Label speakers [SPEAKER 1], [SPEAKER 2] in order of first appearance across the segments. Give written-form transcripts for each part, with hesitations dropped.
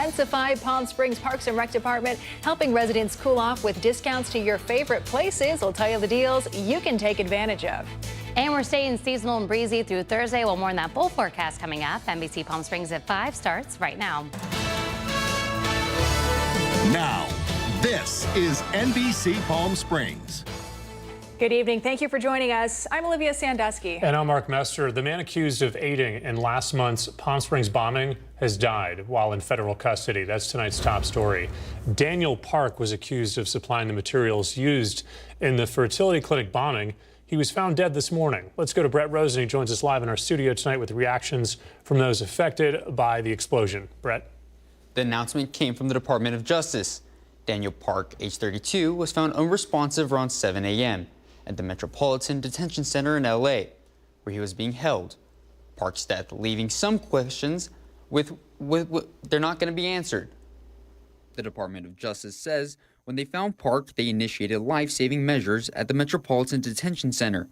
[SPEAKER 1] Intensify. Palm Springs Parks and Rec Department helping residents cool off with discounts to your favorite places. We'll tell you the deals you can take advantage of.
[SPEAKER 2] And we're staying seasonal and breezy through Thursday. We'll more on that full forecast coming up. NBC Palm Springs at 5 starts right now.
[SPEAKER 3] Now, this is NBC Palm Springs.
[SPEAKER 1] Good evening. Thank you for joining us. I'm Olivia Sandusky.
[SPEAKER 4] And I'm Mark Mester. The man accused of aiding in last month's Palm Springs bombing has died while in federal custody. That's tonight's top story. Daniel Park was accused of supplying the materials used in the fertility clinic bombing. He was found dead this morning. Let's go to Brett Rosen. He joins us live in our studio tonight with reactions from those affected by the explosion. Brett.
[SPEAKER 5] The announcement came from the Department of Justice. Daniel Park, age 32, was found unresponsive around 7 a.m. at the Metropolitan Detention Center in L.A., where he was being held. Park's death leaving some questions they're not going to be answered. The Department of Justice says when they found Park, they initiated life-saving measures at the Metropolitan Detention Center.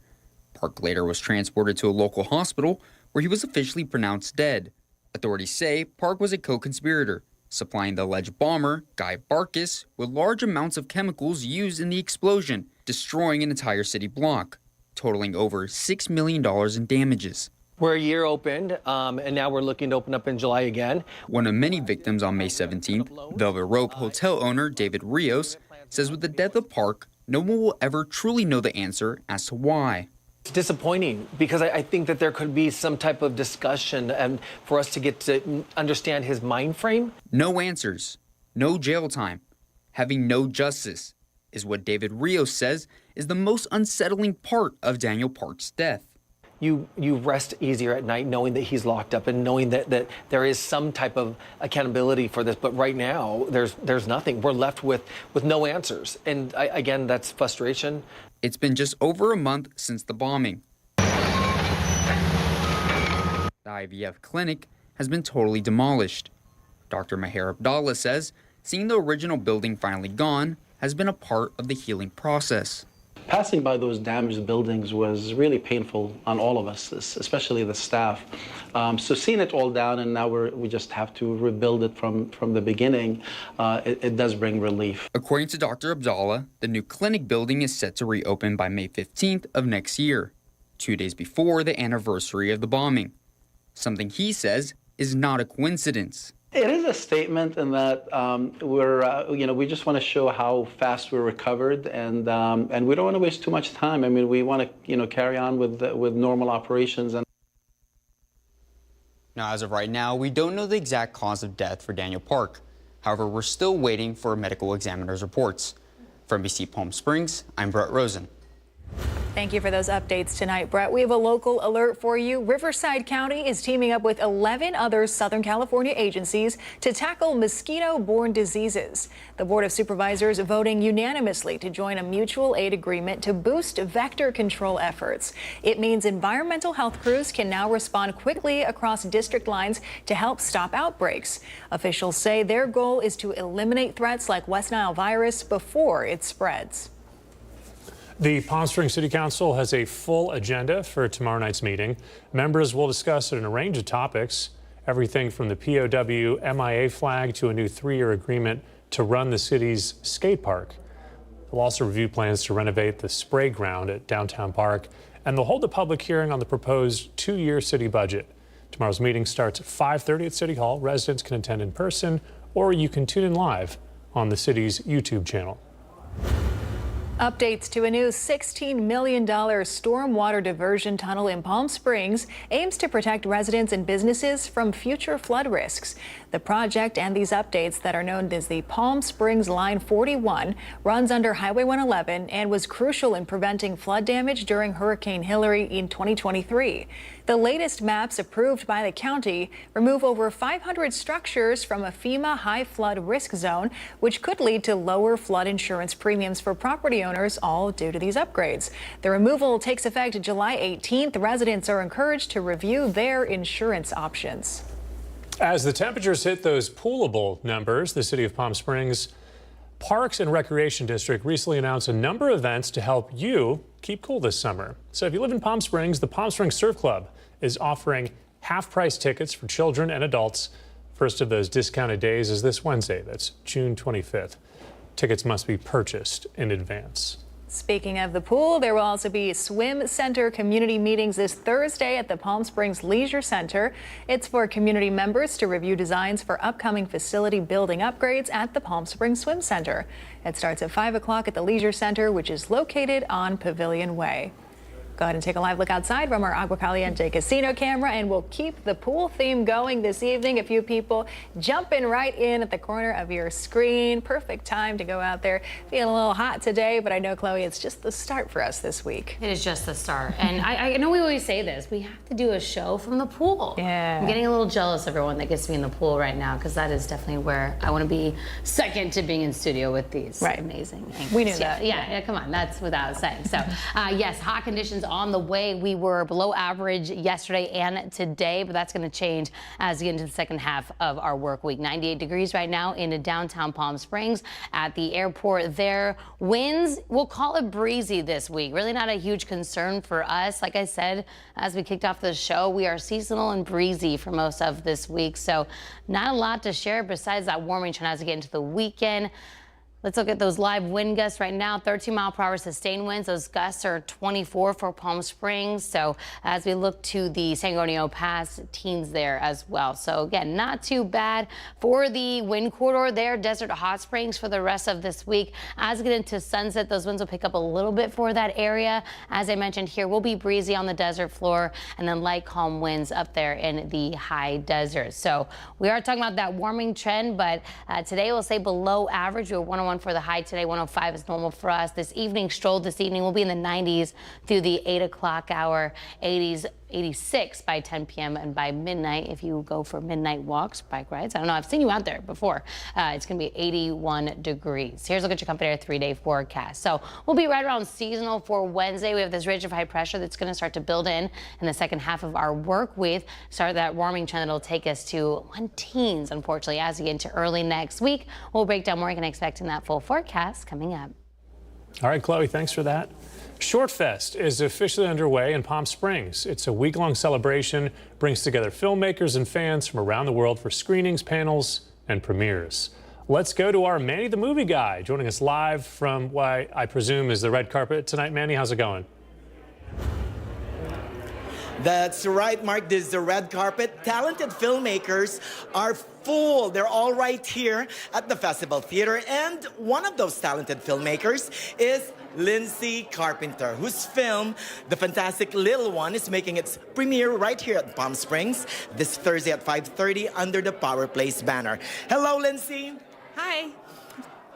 [SPEAKER 5] Park later was transported to a local hospital where he was officially pronounced dead. Authorities say Park was a co-conspirator, supplying the alleged bomber, Guy Barkas, with large amounts of chemicals used in the explosion, destroying an entire city block, totaling over $6 million in damages.
[SPEAKER 6] We're a year opened, and now we're looking to open up in July again.
[SPEAKER 5] One of many victims on May 17th, Velvet Rope hotel owner David Rios says with the death of Park, no one will ever truly know the answer as to why.
[SPEAKER 6] It's disappointing because I think that there could be some type of discussion and for us to get to understand his mind frame.
[SPEAKER 5] No answers, no jail time, having no justice is what David Rios says is the most unsettling part of Daniel Park's death.
[SPEAKER 6] You rest easier at night knowing that he's locked up and knowing that there is some type of accountability for this. But right now, there's nothing. We're left with no answers. And again, that's frustration.
[SPEAKER 5] It's been just over a month since the bombing. The IVF clinic has been totally demolished. Dr. Maher Abdallah says seeing the original building finally gone has been a part of the healing process.
[SPEAKER 7] Passing by those damaged buildings was really painful on all of us, especially the staff. So seeing it all down and now we just have to rebuild it from the beginning, it does bring relief.
[SPEAKER 5] According to Dr. Abdallah, the new clinic building is set to reopen by May 15th of next year, 2 days before the anniversary of the bombing. Something he says is not a coincidence.
[SPEAKER 7] It is a statement in that we just want to show how fast we recovered, and we don't want to waste too much time. I mean, we want to carry on with normal operations. And
[SPEAKER 5] now, as of right now, we don't know the exact cause of death for Daniel Park. However, we're still waiting for medical examiner's reports. From NBC Palm Springs, I'm Brett Rosen.
[SPEAKER 1] Thank you for those updates tonight, Brett. We have a local alert for you. Riverside County is teaming up with 11 other Southern California agencies to tackle mosquito-borne diseases. The Board of Supervisors voting unanimously to join a mutual aid agreement to boost vector control efforts. It means environmental health crews can now respond quickly across district lines to help stop outbreaks. Officials say their goal is to eliminate threats like West Nile virus before it spreads.
[SPEAKER 4] The Palm Springs City Council has a full agenda for tomorrow night's meeting. Members will discuss a range of topics, everything from the POW MIA flag to a new 3-year agreement to run the city's skate park. They'll also review plans to renovate the spray ground at Downtown Park, and they'll hold a public hearing on the proposed 2-year city budget. Tomorrow's meeting starts at 5:30 at City Hall. Residents can attend in person, or you can tune in live on the city's YouTube channel.
[SPEAKER 1] Updates to a new $16 million stormwater diversion tunnel in Palm Springs aims to protect residents and businesses from future flood risks. The project and these updates that are known as the Palm Springs Line 41 runs under Highway 111 and was crucial in preventing flood damage during Hurricane Hilary in 2023. The latest maps approved by the county remove over 500 structures from a FEMA high flood risk zone, which could lead to lower flood insurance premiums for property owners, all due to these upgrades. The removal takes effect July 18th. Residents are encouraged to review their insurance options.
[SPEAKER 4] As the temperatures hit those poolable numbers, the city of Palm Springs Parks and Recreation District recently announced a number of events to help you keep cool this summer. So if you live in Palm Springs, the Palm Springs Surf Club is offering half-price tickets for children and adults First of those discounted days is this Wednesday. That's June 25th. Tickets must be purchased in advance.
[SPEAKER 1] Speaking of the pool, there will also be swim center community meetings this Thursday at the Palm Springs Leisure Center. It's for community members to review designs for upcoming facility building upgrades at the Palm Springs Swim Center. It starts at 5 o'clock at the Leisure Center, which is located on Pavilion Way. Go ahead and take a live look outside from our Agua Caliente casino camera, and we'll keep the pool theme going this evening. A few people jumping right in at the corner of your screen. Perfect time to go out there. Feeling a little hot today, but I know, Chloe, it's just the start for us this week.
[SPEAKER 2] It is just the start. And I know we always say this, we have to do a show from the pool.
[SPEAKER 1] Yeah.
[SPEAKER 2] I'm getting a little jealous of everyone that gets to be in the pool right now, because that is definitely where I want to be, second to being in studio with these amazing angles.
[SPEAKER 1] We knew that.
[SPEAKER 2] Yeah, come on, that's without saying. So yes, hot conditions on the way. We were below average yesterday and today, but that's going to change as we get into the second half of our work week. 98 degrees right now in downtown Palm Springs at the airport there. Winds, we'll call it breezy this week. Really not a huge concern for us. Like I said, as we kicked off the show, we are seasonal and breezy for most of this week. So not a lot to share besides that warming trend as we get into the weekend. Let's look at those live wind gusts right now. 13-mile-per-hour sustained winds. Those gusts are 24 for Palm Springs. So as we look to the San Antonio Pass, teens there as well. So again, not too bad for the wind corridor there. Desert Hot Springs for the rest of this week. As we get into sunset, those winds will pick up a little bit for that area. As I mentioned here, will be breezy on the desert floor, and then light calm winds up there in the high desert. So we are talking about that warming trend, but today we'll say below average. We're 101 for the high today. 105 is normal for us. This evening stroll this evening will be in the 90s through the 8 o'clock hour, 80s, 86 by 10 p.m. and by midnight, if you go for midnight walks, bike rides, I don't know, I've seen you out there before, it's going to be 81 degrees. Here's a look at your Company Air 3-day forecast. So we'll be right around seasonal for Wednesday. We have this ridge of high pressure that's going to start to build in the second half of our work week. Start that warming trend that'll take us to teens, unfortunately, as we get into early next week. We'll break down more you can expect in that full forecast coming up.
[SPEAKER 4] All right, Chloe, thanks for that. Shortfest is officially underway in Palm Springs. It's a week-long celebration, brings together filmmakers and fans from around the world for screenings, panels, and premieres. Let's go to our Manny the Movie Guy, joining us live from what I presume is the red carpet tonight. Manny, how's it going?
[SPEAKER 8] That's right, Mark. This is the red carpet. Talented filmmakers are full. They're all right here at the Festival Theater. And one of those talented filmmakers is Lindsay Carpenter, whose film, The Fantastic Little One, is making its premiere right here at Palm Springs this Thursday at 5:30 under the Power Place banner. Hello, Lindsay.
[SPEAKER 9] Hi.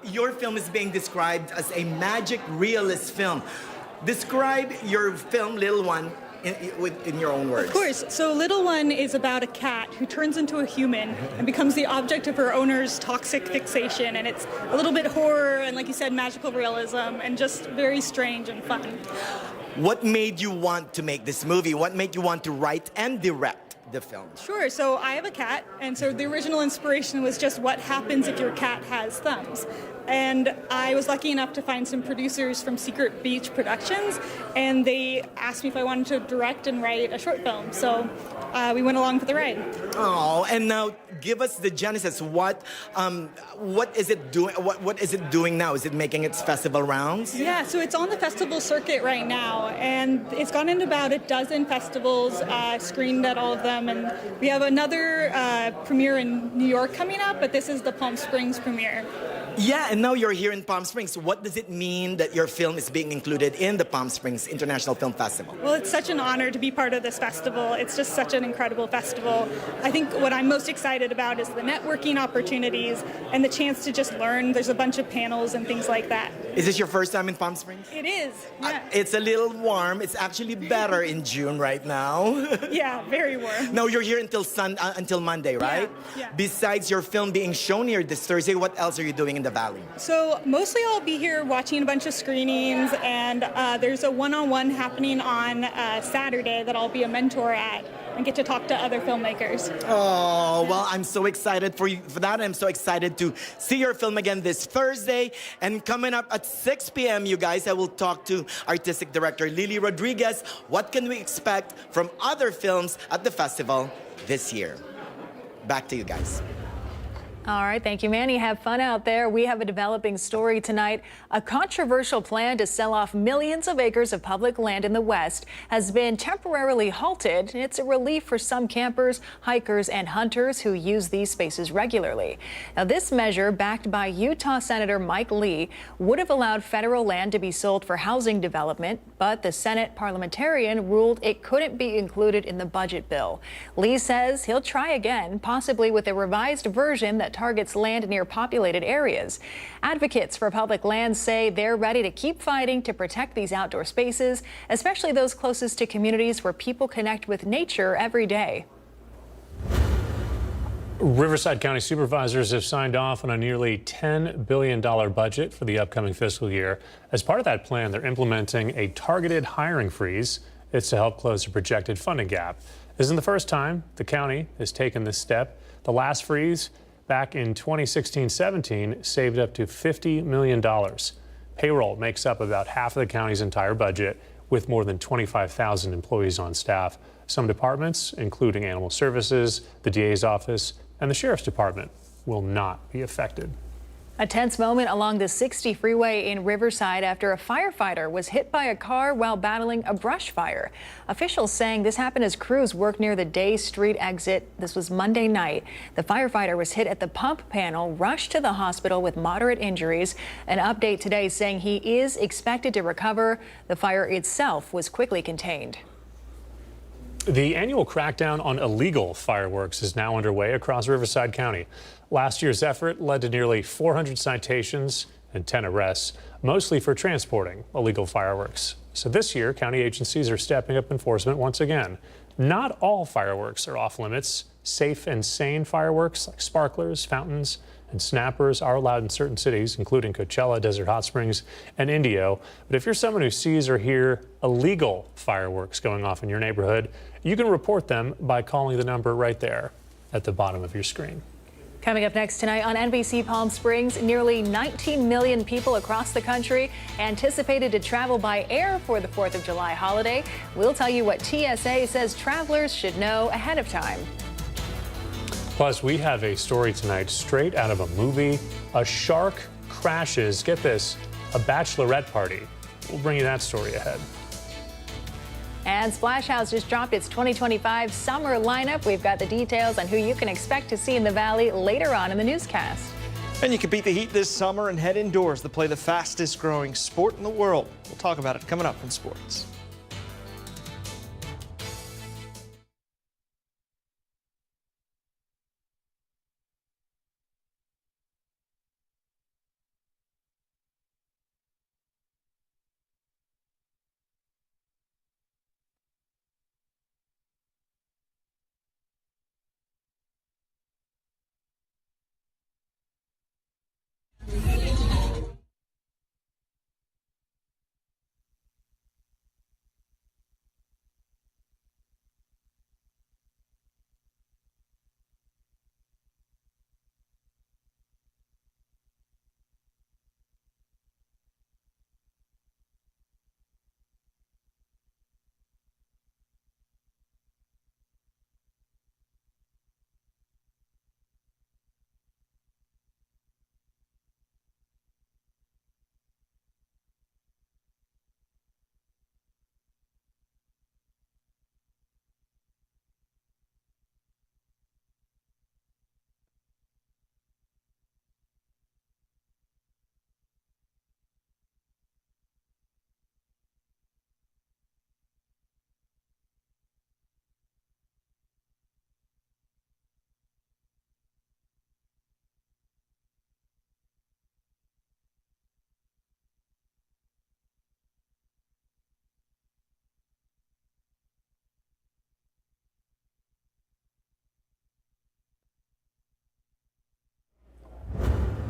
[SPEAKER 8] Your film is being described as a magic realist film. Describe your film, Little One, in your own words.
[SPEAKER 9] Of course. So Little One is about a cat who turns into a human and becomes the object of her owner's toxic fixation. And it's a little bit horror and, like you said, magical realism and just very strange and fun.
[SPEAKER 8] What made you want to make this movie? What made you want to write and direct the film?
[SPEAKER 9] Sure. So I have a cat, and so the original inspiration was just what happens if your cat has thumbs. And I was lucky enough to find some producers from Secret Beach Productions, and they asked me if I wanted to direct and write a short film. So we went along for the ride.
[SPEAKER 8] Oh, and now give us the genesis. What is it doing? What is it doing now? Is it making its festival rounds?
[SPEAKER 9] Yeah, so it's on the festival circuit right now, and it's gone into about a dozen festivals, screened at all of them, and we have another premiere in New York coming up, but this is the Palm Springs premiere.
[SPEAKER 8] Yeah, and now you're here in Palm Springs. What does it mean that your film is being included in the Palm Springs International Film Festival?
[SPEAKER 9] Well, it's such an honor to be part of this festival. It's just such an incredible festival. I think what I'm most excited about is the networking opportunities and the chance to just learn. There's a bunch of panels and things like that.
[SPEAKER 8] Is this your first time in Palm Springs?
[SPEAKER 9] It is, yeah.
[SPEAKER 8] It's a little warm. It's actually better in June right now.
[SPEAKER 9] Yeah, very warm.
[SPEAKER 8] No, you're here until Monday, right?
[SPEAKER 9] Yeah.
[SPEAKER 8] Besides your film being shown here this Thursday, what else are you doing in the Valley?
[SPEAKER 9] So mostly I'll be here watching a bunch of screenings, and there's a one-on-one happening on Saturday that I'll be a mentor at and get to talk to other filmmakers.
[SPEAKER 8] Oh, well, I'm so excited for you for that. I'm so excited to see your film again this Thursday. And coming up at 6 p.m., you guys, I will talk to artistic director Lily Rodriguez. What can we expect from other films at the festival this year? Back to you guys.
[SPEAKER 1] All right, thank you, Manny. Have fun out there. We have a developing story tonight. A controversial plan to sell off millions of acres of public land in the West has been temporarily halted. It's a relief for some campers, hikers, and hunters who use these spaces regularly. Now, this measure, backed by Utah Senator Mike Lee, would have allowed federal land to be sold for housing development, but the Senate parliamentarian ruled it couldn't be included in the budget bill. Lee says he'll try again, possibly with a revised version that targets land near populated areas. Advocates for public lands say they're ready to keep fighting to protect these outdoor spaces, especially those closest to communities where people connect with nature every day.
[SPEAKER 4] Riverside County supervisors have signed off on a nearly $10 billion budget for the upcoming fiscal year. As part of that plan, they're implementing a targeted hiring freeze. It's to help close a projected funding gap. This isn't the first time the county has taken this step. The last freeze back in 2016-17 saved up to $50 million. Payroll makes up about half of the county's entire budget, with more than 25,000 employees on staff. Some departments, including Animal Services, the DA's office, and the Sheriff's Department, will not be affected.
[SPEAKER 1] A tense moment along the 60 freeway in Riverside after a firefighter was hit by a car while battling a brush fire. Officials saying this happened as crews worked near the Day Street exit. This was Monday night. The firefighter was hit at the pump panel, rushed to the hospital with moderate injuries. An update today saying he is expected to recover. The fire itself was quickly contained.
[SPEAKER 4] The annual crackdown on illegal fireworks is now underway across Riverside County. Last year's effort led to nearly 400 citations and 10 arrests, mostly for transporting illegal fireworks. So this year, county agencies are stepping up enforcement once again. Not all fireworks are off limits. Safe and sane fireworks like sparklers, fountains, and snappers are allowed in certain cities, including Coachella, Desert Hot Springs, and Indio. But if you're someone who sees or hears illegal fireworks going off in your neighborhood, you can report them by calling the number right there at the bottom of your screen.
[SPEAKER 1] Coming up next tonight on NBC Palm Springs, nearly 19 million people across the country anticipated to travel by air for the 4th of July holiday. We'll tell you what TSA says travelers should know ahead of time.
[SPEAKER 4] Plus, we have a story tonight straight out of a movie. A shark crashes, get this, a bachelorette party. We'll bring you that story ahead.
[SPEAKER 1] And Splash House just dropped its 2025 summer lineup. We've got the details on who you can expect to see in the Valley later on in the newscast.
[SPEAKER 10] And you can beat the heat this summer and head indoors to play the fastest growing sport in the world. We'll talk about it coming up in sports.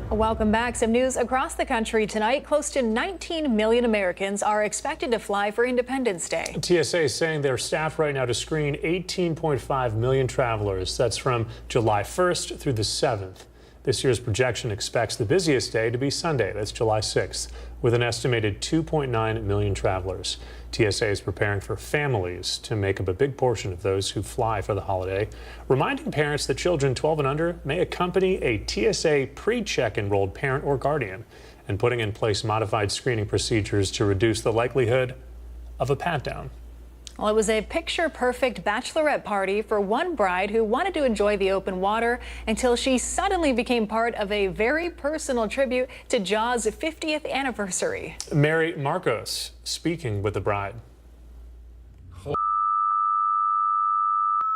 [SPEAKER 1] Welcome back. Some news across the country tonight. Close to 19 million Americans are expected to fly for Independence Day.
[SPEAKER 4] TSA is saying they're staffed right now to screen 18.5 million travelers. That's from July 1st through the 7th. This year's projection expects the busiest day to be Sunday, that's July 6th, with an estimated 2.9 million travelers. TSA is preparing for families to make up a big portion of those who fly for the holiday, reminding parents that children 12 and under may accompany a TSA pre-check enrolled parent or guardian, and putting in place modified screening procedures to reduce the likelihood of a pat-down.
[SPEAKER 1] Well, it was a picture-perfect bachelorette party for one bride who wanted to enjoy the open water until she suddenly became part of a very personal tribute to Jaws' 50th anniversary.
[SPEAKER 4] Mary Marcos speaking with the bride.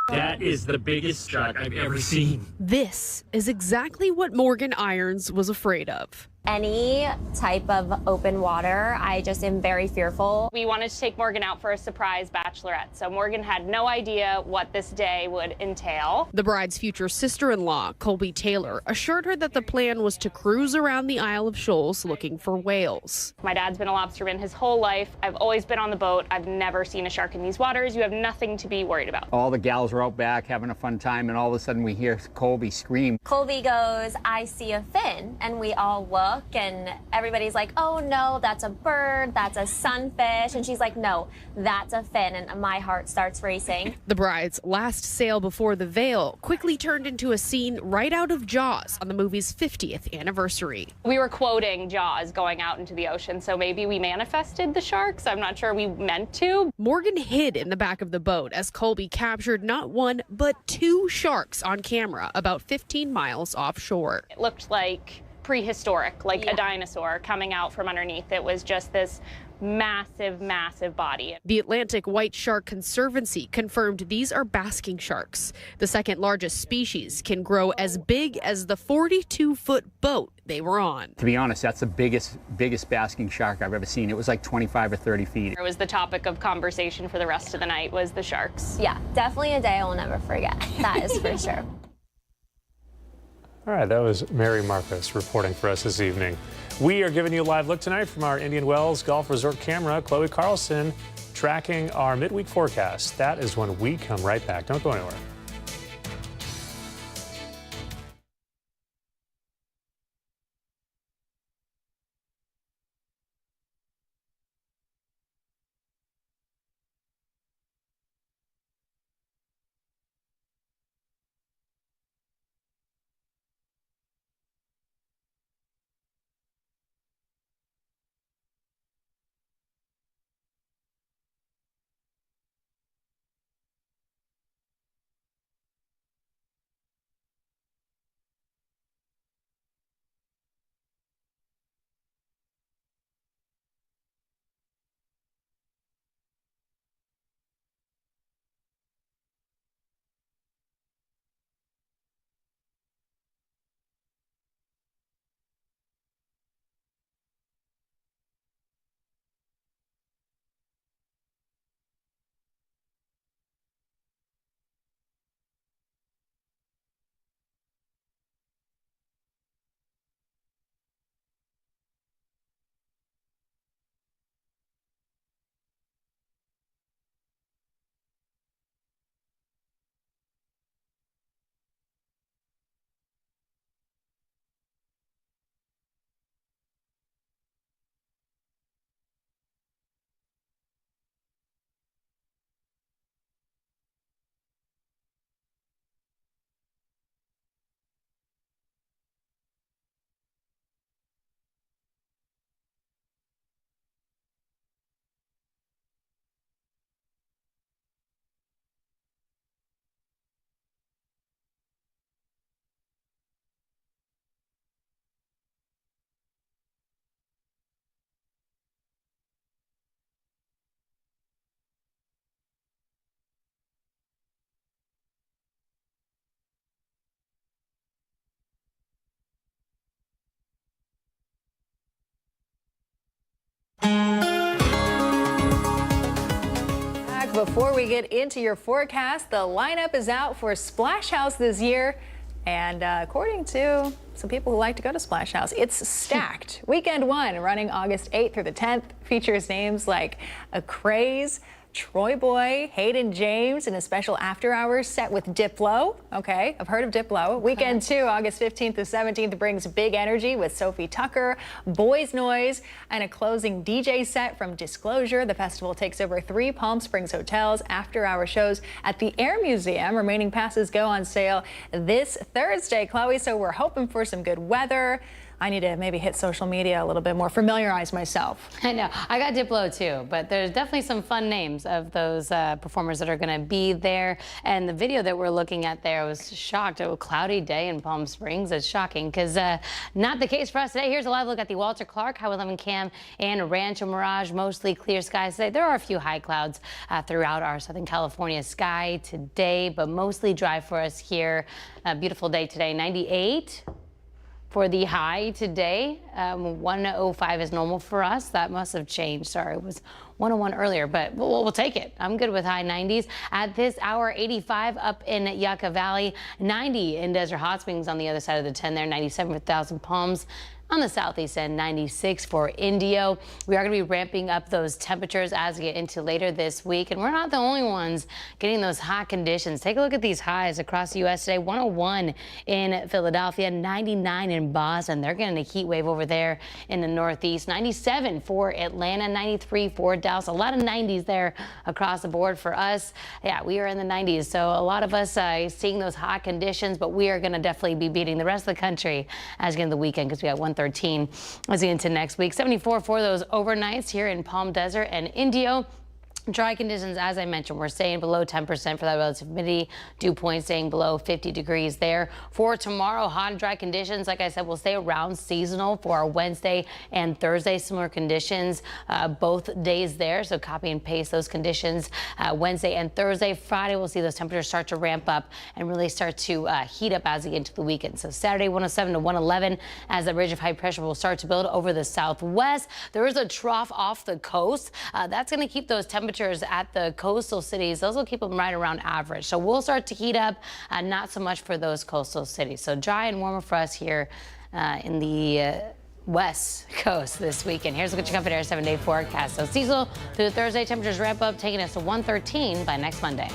[SPEAKER 11] That is the biggest shark I've ever seen.
[SPEAKER 12] This is exactly what Morgan Irons was afraid of.
[SPEAKER 13] Any type of open water, I just am very fearful.
[SPEAKER 14] We wanted to take Morgan out for a surprise bachelorette, so Morgan had no idea what this day would entail.
[SPEAKER 12] The bride's future sister-in-law, Colby Taylor, assured her that the plan was to cruise around the Isle of Shoals looking for whales.
[SPEAKER 14] My dad's been a lobsterman his whole life. I've always been on the boat. I've never seen a shark in these waters. You have nothing to be worried about.
[SPEAKER 15] All the gals are out back having a fun time, and all of a sudden we hear Colby scream.
[SPEAKER 13] Colby goes, "I see a fin," and we all look and everybody's like, "Oh no, that's a bird, that's a sunfish," and she's like, "No, that's a fin," and my heart starts racing.
[SPEAKER 12] The bride's last sail before the veil quickly turned into a scene right out of Jaws on the movie's 50th anniversary.
[SPEAKER 14] We were quoting Jaws going out into the ocean, so maybe we manifested the sharks. I'm not sure we meant to.
[SPEAKER 12] Morgan hid in the back of the boat as Colby captured not one, but 2 sharks on camera about 15 miles offshore.
[SPEAKER 14] It looked like prehistoric, like a dinosaur coming out from underneath. It was just this massive, massive body.
[SPEAKER 12] The Atlantic White Shark Conservancy confirmed these are basking sharks. The second largest species can grow as big as the 42-foot boat they were on.
[SPEAKER 15] To be honest, that's the biggest basking shark I've ever seen. It was like 25 or 30 feet.
[SPEAKER 14] It was the topic of conversation for the rest of the night was the sharks.
[SPEAKER 13] Yeah, definitely a day I will never forget. That is for sure.
[SPEAKER 4] All right, that was Mary Marcos reporting for us this evening. We are giving you a live look tonight from our Indian Wells Golf Resort camera. Chloe Carlson tracking our midweek forecast. That is when we come right back. Don't go anywhere.
[SPEAKER 1] Before we get into your forecast, the lineup is out for Splash House this year. And according to some people who like to go to Splash House, it's stacked. Weekend 1, running August 8th through the 10th, features names like A Craze, Troy Boy, Hayden James in a special after-hours set with Diplo. Okay, I've heard of Diplo. Weekend 2, August 15th to 17th, brings big energy with Sophie Tucker, Boys Noise, and a closing DJ set from Disclosure. The festival takes over 3 Palm Springs hotels. After-hour shows at the Air Museum. Remaining passes go on sale this Thursday, Chloe, so we're hoping for some good weather. I need to maybe hit social media a little bit more, familiarize myself.
[SPEAKER 2] I know. I got Diplo too, but there's definitely some fun names of those performers that are going to be there. And the video that we're looking at there, I was shocked. A cloudy day in Palm Springs. It's shocking because not the case for us today. Here's a live look at the Walter Clark Highway 11 cam and Rancho Mirage. Mostly clear skies today. There are a few high clouds throughout our Southern California sky today, but mostly dry for us here. A beautiful day today. 98. For the high today, 105 is normal for us. That must have changed. Sorry, it was 101 earlier, but we'll take it. I'm good with high 90s. At this hour, 85 up in Yucca Valley, 90 in Desert Hot Springs on the other side of the 10 there, 97 for Thousand Palms. On the southeast end, 96 for Indio. We are going to be ramping up those temperatures as we get into later this week. And we're not the only ones getting those hot conditions. Take a look at these highs across the U.S. today. 101 in Philadelphia, 99 in Boston. They're getting a heat wave over there in the Northeast. 97 for Atlanta, 93 for Dallas. A lot of 90s there across the board for us. Yeah, we are in the 90s. So a lot of us seeing those hot conditions, but we are going to definitely be beating the rest of the country as we get into the weekend because we got 113 as we get into next week. 74 for those overnights here in Palm Desert and Indio. Dry conditions, as I mentioned, we're staying below 10% for that relative humidity. Dew point staying below 50 degrees there. For tomorrow, hot and dry conditions, like I said, will stay around seasonal for our Wednesday and Thursday. Similar conditions both days there. So copy and paste those conditions Wednesday and Thursday. Friday, we'll see those temperatures start to ramp up and really start to heat up as we get into the weekend. So Saturday, 107 to 111 as the ridge of high pressure will start to build over the southwest. There is a trough off the coast. That's going to keep those temperatures at the coastal cities. Those will keep them right around average. So we'll start to heat up, not so much for those coastal cities. So dry and warmer for us here in the West Coast this weekend. Here's a look at your Comfort Air 7-day forecast. So seasonal through Thursday, temperatures ramp up, taking us to 113 by next Monday.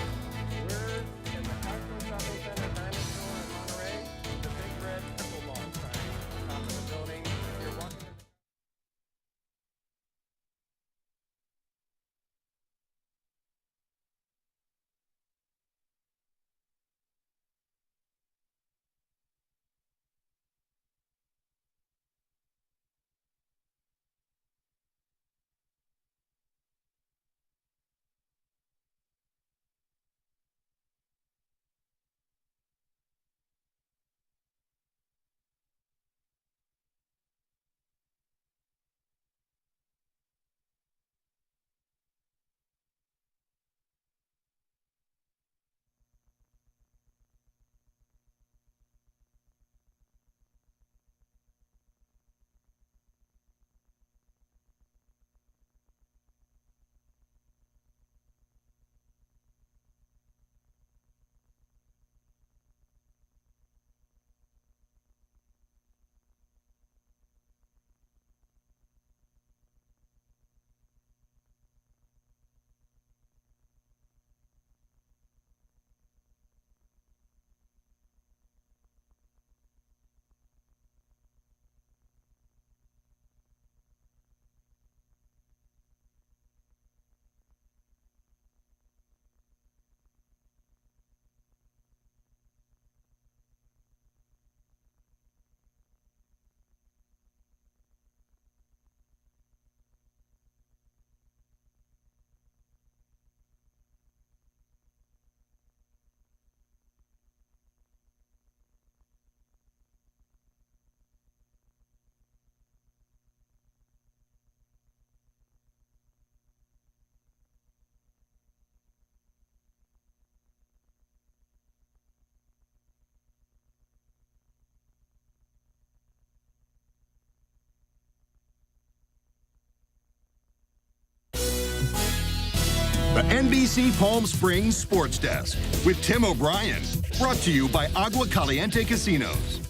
[SPEAKER 3] The NBC Palm Springs Sports Desk with Tim O'Brien. Brought to you by Agua Caliente Casinos.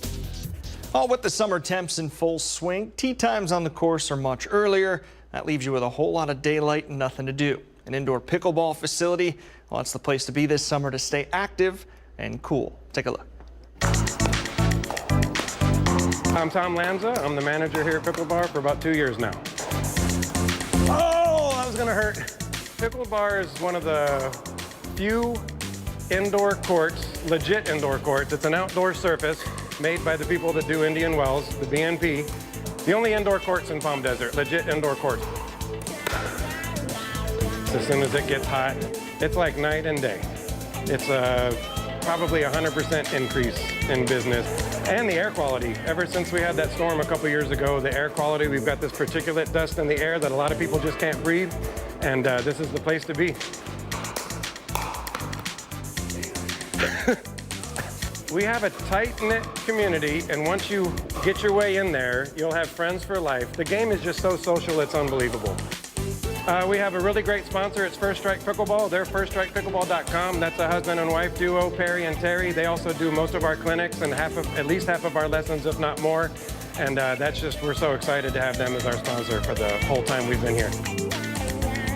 [SPEAKER 10] Oh, with the summer temps in full swing, tee times on the course are much earlier. That leaves you with a whole lot of daylight and nothing to do. an indoor pickleball facility. Well, it's the place to be this summer to stay active and cool. Take a look.
[SPEAKER 16] I'm Tom Lanza. I'm the manager here at Pickle Bar for about 2 years now. Oh, that was gonna hurt. Pickle Bar is one of the few indoor courts, legit indoor courts. It's an outdoor surface made by the people that do Indian Wells, the BNP. The only indoor courts in Palm Desert, legit indoor courts. As soon as it gets hot, it's like night and day. It's probably 100% increase in business. And the air quality. Ever since we had that storm a couple years ago, the air quality, we've got this particulate dust in the air that a lot of people just can't breathe. And this is the place to be. We have a tight-knit community, and once you get your way in there, you'll have friends for life. The game is just so social, it's unbelievable. We have a really great sponsor. It's First Strike Pickleball. They're firststrikepickleball.com. That's a husband and wife duo, Perry and Terry. They also do most of our clinics and at least half of our lessons, if not more. And we're so excited to have them as our sponsor for the whole time we've been here.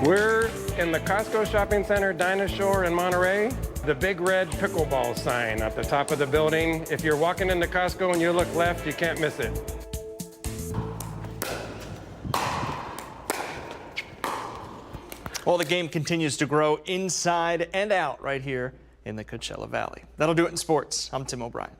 [SPEAKER 16] We're in the Costco Shopping Center, Dinah Shore in Monterey. The big red pickleball sign at the top of the building. If you're walking into Costco and you look left, you can't miss it.
[SPEAKER 10] Well, the game continues to grow inside and out right here in the Coachella Valley. That'll do it in sports. I'm Tim O'Brien.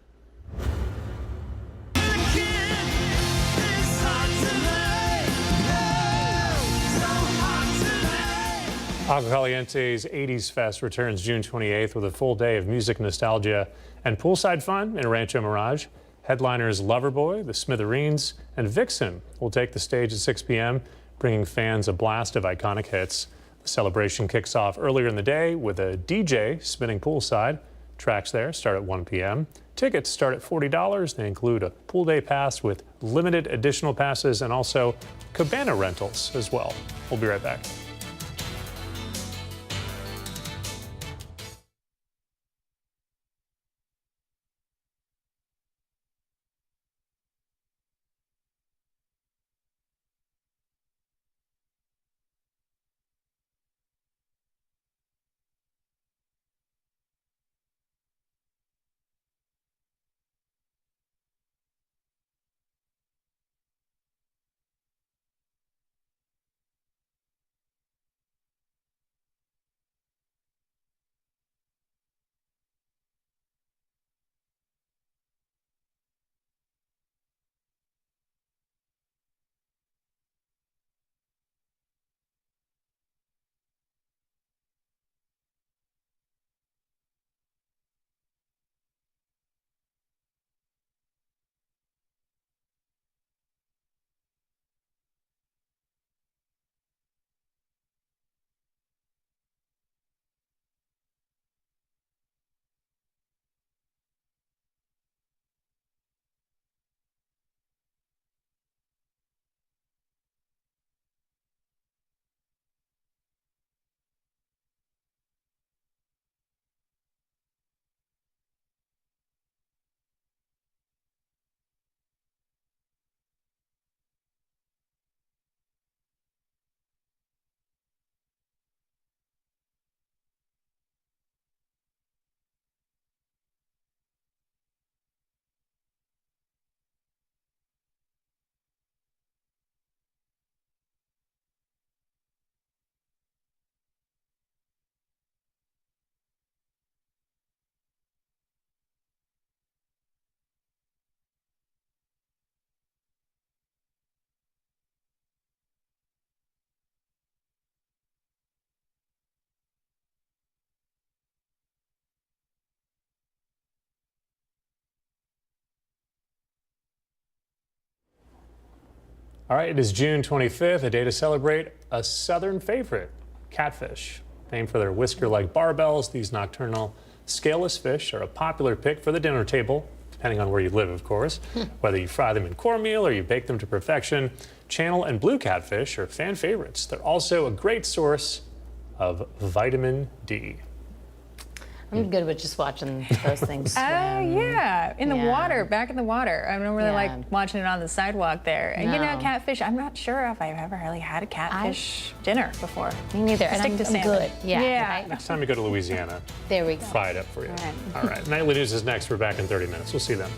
[SPEAKER 4] Agua Caliente's 80s Fest returns June 28th with a full day of music nostalgia and poolside fun in Rancho Mirage. Headliners Loverboy, the Smithereens, and Vixen will take the stage at 6 p.m., bringing fans a blast of iconic hits. The celebration kicks off earlier in the day with a DJ spinning poolside. Tracks there start at 1 p.m. Tickets start at $40. They include a pool day pass with limited additional passes and also cabana rentals as well. We'll be right back. All right, it is June 25th, a day to celebrate a southern favorite, catfish. Named for their whisker-like barbells, these nocturnal scaleless fish are a popular pick for the dinner table, depending on where you live, of course. Whether you fry them in cornmeal or you bake them to perfection, channel and blue catfish are fan favorites. They're also a great source of vitamin D.
[SPEAKER 2] I'm good with just watching those things swim.
[SPEAKER 1] Yeah, in the
[SPEAKER 2] Yeah.
[SPEAKER 1] water, back in the water. I don't really like watching it on the sidewalk there. And you know,
[SPEAKER 2] No.
[SPEAKER 1] catfish, I'm not sure if I've ever really had a catfish dinner before.
[SPEAKER 2] Me neither. And
[SPEAKER 1] Stick
[SPEAKER 2] I'm
[SPEAKER 1] to salmon.
[SPEAKER 2] good. Yeah.
[SPEAKER 1] Yeah.
[SPEAKER 2] Right?
[SPEAKER 4] Next time you go to Louisiana,
[SPEAKER 2] There we go.
[SPEAKER 4] fry it up for you.
[SPEAKER 2] All right.
[SPEAKER 4] All right. Nightly News is next. We're back in 30 minutes. We'll see you then.